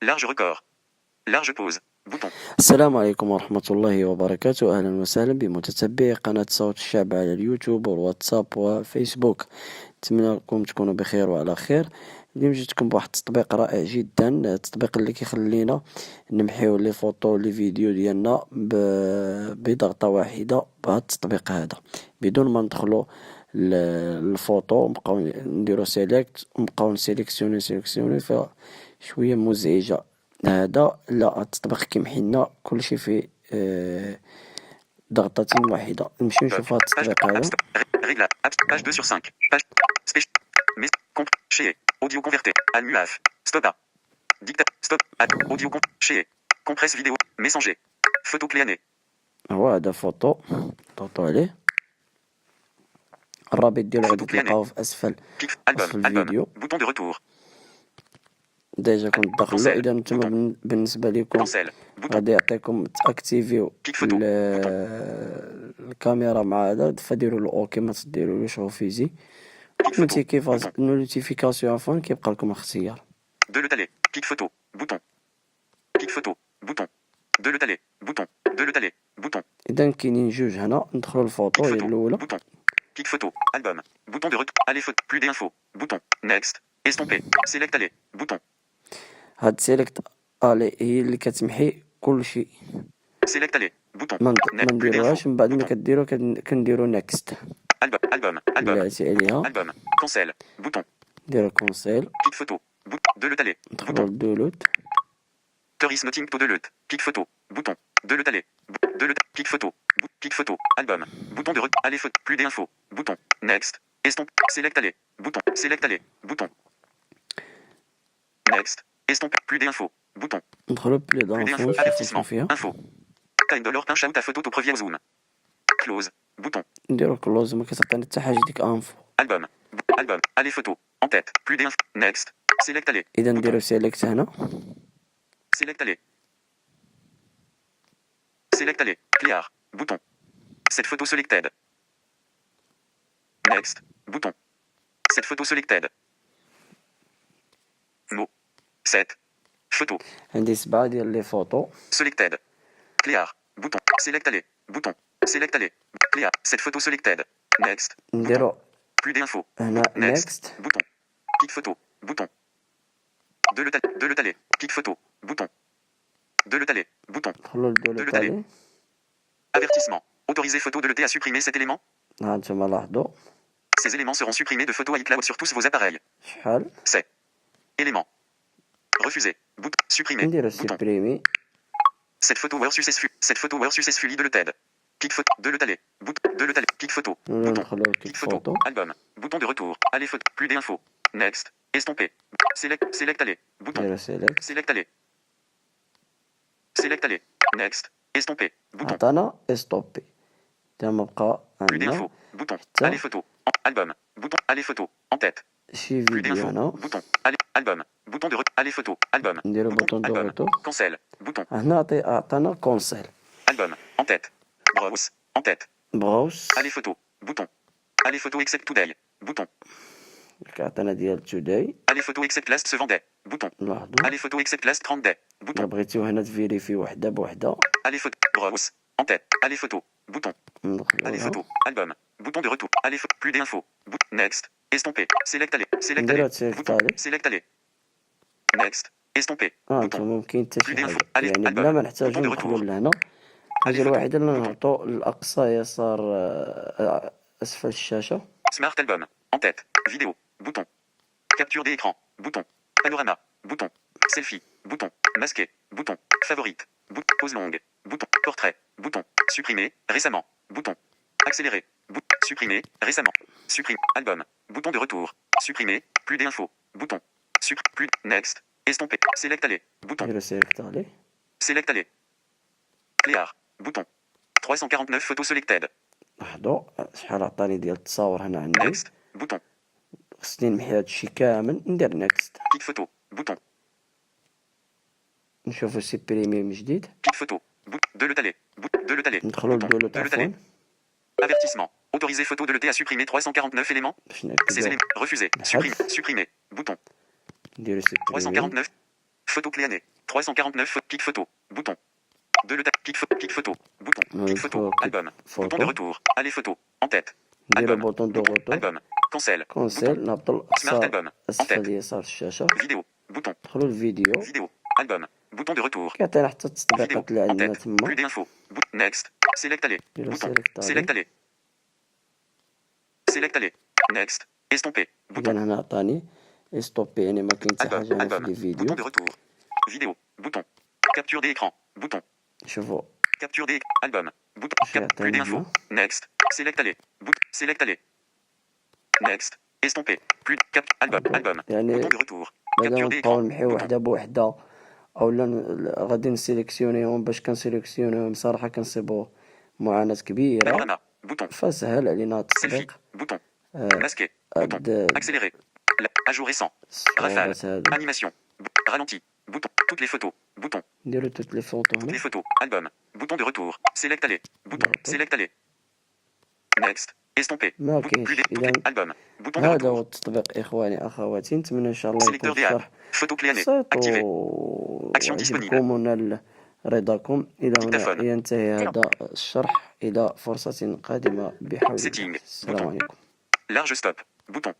Large record. Large pause. Bouton. السلام عليكم ورحمة الله وبركاته. أهلا وسهلا بمتتبعي قناة صوت الشعب على اليوتيوب والواتساب وفيسبوك. نتمنىكم تكونوا بخير وعلى خير. اليوم جيتكم بواحد التطبيق رائع جدا، التطبيق اللي كيخلينا نمحيو لي فوتو لي فيديو ديالنا بضغطة واحدة بهذا التطبيق هذا، بدون ما ندخلو الفوتو نبقاو نديرو سيليكت ونبقاو نسيليكسيوني فشوية مزعجة. هذا لا، التطبيق كيمحي لنا كلشي في ضغطة واحدة. نمشيو نشوفو هاد التطبيق هذا. Régla. Page 2 sur 5. Page. Spécial. Mais. Comp. Chez. Audio converté. Almuaf. Stop. Dictat. Stop. Audio comp. Chez. Compresse vidéo. Messenger. Photo clé année. هو هذا فوتو، ضغطو عليه. الرابط ديالو غادي تلقاوه في أسفل الفيديو. Bouton de retour. ديجا كنت داخلو. إذا نتوما بالنسبة ليكم غادي يعطيكم تاكتيفيو الكاميرا مع هذا، فديروا له اوكي، ما تديرولوش ريفيزي. نوتيفيكاسيون عفوا كيبقى لكم الاختيار. De le taler. Pic photo. Bouton. Pic photo. Bouton. De le taler. Bouton. De le taler. Bouton. إذا كاينين جوج هنا. ندخلوا الفوتو هي الأولى. Bouton. Pic photo. Album. Bouton de retour. Allez photo. Plus d'infos. Bouton. Next. Estomper. Select aller. Bouton. هاد سيليكت الي هي اللي كتمحي كلشي. Select aller. Bouton. ما نديروهاش من بعد ما كديرو كنديرو نيكست. Album. بلاتي عليها. Album. Cancel. Bouton. نديرو كونسيل. Pic photo. De le taler. ندخلو لدولوت. Tourist noting to de le. Pic photo. Bouton. De le taler. De le pic photo. Pic photo. Album. Bouton de retour. Allez photo. Plus d'infos. Bouton. Next. Estompe. Select aller. Bouton. Select aller. Bouton. Next. Estompe. Plus d'infos. Bouton. ندخلو بلي دانفو. Avertissement. Info. Time dollar pinch out à photo to preview zoom. Close. Bouton. نديرو كلوز. ما كتعطينا حتى حاجة ديك انفو. Album. Allez photo. En tête. Plus d'infos. Next. Select aller. إذا نديرو سيليكت هنا. Select aller. Select aller. Clear. Bouton. Cette photo selected. Next. Bouton. Cette photo selected. Mot. Set. Photo. عندي 7 ديال لي فوتو. Selected. Clear. Bouton. Select aller. Bouton. Select aller. Clear. Cette photo selected. Next. نديرو Plus d'infos. هنا Next. نيكست. Bouton. Pic photo. Bouton. De le taler. Pic photo. Bouton. De le taler. Bouton. ندخلو لدولو تالي. Avertissement. Autorisez photo de l'ET à supprimer cet élément. ها نتوما لاحظوا Ces éléments seront supprimés de photo iCloud sur tous vos appareils. شحال. C'est. Élément. Refusé. Bouton. Supprimer. نديرو Bouton. سيبريمي. Cette photo were successfully deleted. Pic photo. De le taler. Bouton. De le taler. Pic photo. Bouton. ندخلو Pic كيك photo. فوتو. Album. Bouton de retour. Allez photo. Plus d'infos. Next. Estomper. Select aller. Bouton. نديرو سيليكت. Select aller. Select aller. Next. Estomper. Bouton. عطانا ستوبي. تا ما بقى Plus عندنا d'infos. Bouton. Allez photo. Album. Bouton. Allez photo. En tête. شي Plus فيديو d'infos. هنا. Bouton. Allez. Album. Bouton de retour. Allez photo. Album. نديرو بوطون دو Album. روتور. Cancel. Bouton. هنا عطانا كونسيل. Album. En tête. Browse. En tête. بغوص. Allez photo. Bouton. Allez photo except today. Bouton. عطانا ديال توداي. Allez photo except last se vendait. Bouton. لاحظوا Allez photo except last 30 day. إلا Bouton. بغيتيو هنا تفيريفي وحدة بوحدة. Allez photo. Browse. En tête. Allez photo. Bouton. ندخلو Allez هنا. photo. Album. Bouton de retour. Allez photo. Plus d'infos. Next. Estomper. Select aller. Select نديرو aller. سيليكت Bouton. عليه. Select aller. Next. Estomper. انتو Bouton. ممكن حتى Plus شي d'infos. حاجة Allez. يعني بلا Album. ما نحتاجو Bouton de ندخلو retour. لهنا. الحاجة الوحيدة اللي نهبطو لأقصى يسار أسفل الشاشة. Smart album. En tête. Vidéo. Bouton. Capture d'écran. Bouton. Panorama. Bouton. Selfie. Bouton. Masqué. Bouton. Favorite. Bouton. Pause longue. Bouton. Portrait. Bouton. Supprimer. Récemment. Bouton. Accélérer. Bouton. Supprimer. Récemment. Supprime. Album. Bouton de retour. Supprimer. Plus d'infos. Bouton. Plus. Next. Estomper. Select aller. Bouton. نديرو سيليكت عليه. Select aller. Cléar. Bouton. 349 photos selected. لاحظوا شحال عطاني ديال التصاور هنا عندي. Next. Bouton. خصني نمحي هادشي كامل. ندير نيكست. Pic photo. Bouton. نشوفو سيبريمي من جديد. Pic photo. De le taler. De le taler. ندخلو Bouton. لدولو De le taler. عفوا. Avertissement. Autorisez photo de l'ET à supprimer 349 éléments. باش Ces نأكدو. éléments. Refusé. Supprimer. Supprimer. Bouton. نديرو سيبريمي. 349. Photo clé année. 349 pic photo. Bouton. De le pic photo. Bouton. Pic photo. Album. Bouton de retour. Aller photo. En tête. نديرو Album. بوطون دو روتور Album. Cancel. كونسيل نهبطو Smart الأقصى album. En أسفل tête. يسار الشاشة Vidéo. Bouton. ندخلو الفيديو Vidéo. Album. Bouton de retour. كيعطينا حتى Vidéo. التطبيقات اللي En عندنا tête. تما Plus d'infos. Next. Select aller. نديرو Bouton. سيليكت Select aller. Select aller. Next. Estomper. إذا Bouton. هنا عطاني ستوبي يعني ما كاين حتى Album. حاجة هنا في Album. لي Bouton فيديو de retour. Vidéo. Bouton. Capture d'écran. Bouton. شوفوا Capture des album. Bouton. J'ai atteint Plus le d'infos. Next. Select aller. Bouton. Select aller. Next. Estomper. Plus cap album. Album. يعني Bouton de retour. بدل Capture ما d'écran. نبقاو نمحيو Bouton. وحدة بوحدة اولا غادي نسيليكسيونيهم باش كنسيليكسيونيهم صراحة كنصيبو معاناة كبيرة Panorama. Bouton. فسهل علينا Selfie. التطبيق Bouton. Masqué. هاد Bouton. Accéléré. À jour récent. Rafale. الصورات هادو Animation. Ralenti. Bouton. Toutes les photos. Bouton. نديرو توت لي فوطو Toutes هنا les photos. Album. Bouton de retour. Select aller. Bouton. Retour. Select aller. Next. Estomper. ما Bouton. كاينش Plus des. اذا Album. Bouton de هذا هو retour. التطبيق اخواني اخواتي نتمنى ان شاء الله يكون Sélecteur des apps. الشرح Photo clé année. بسيط Activé. Action وعجبكم ونال رضاكم الى هنا Dictaphone. ينتهي هذا الشرح الى فرصة قادمة بحول الله Setting. السلام Bouton. عليكم Large stop. Bouton.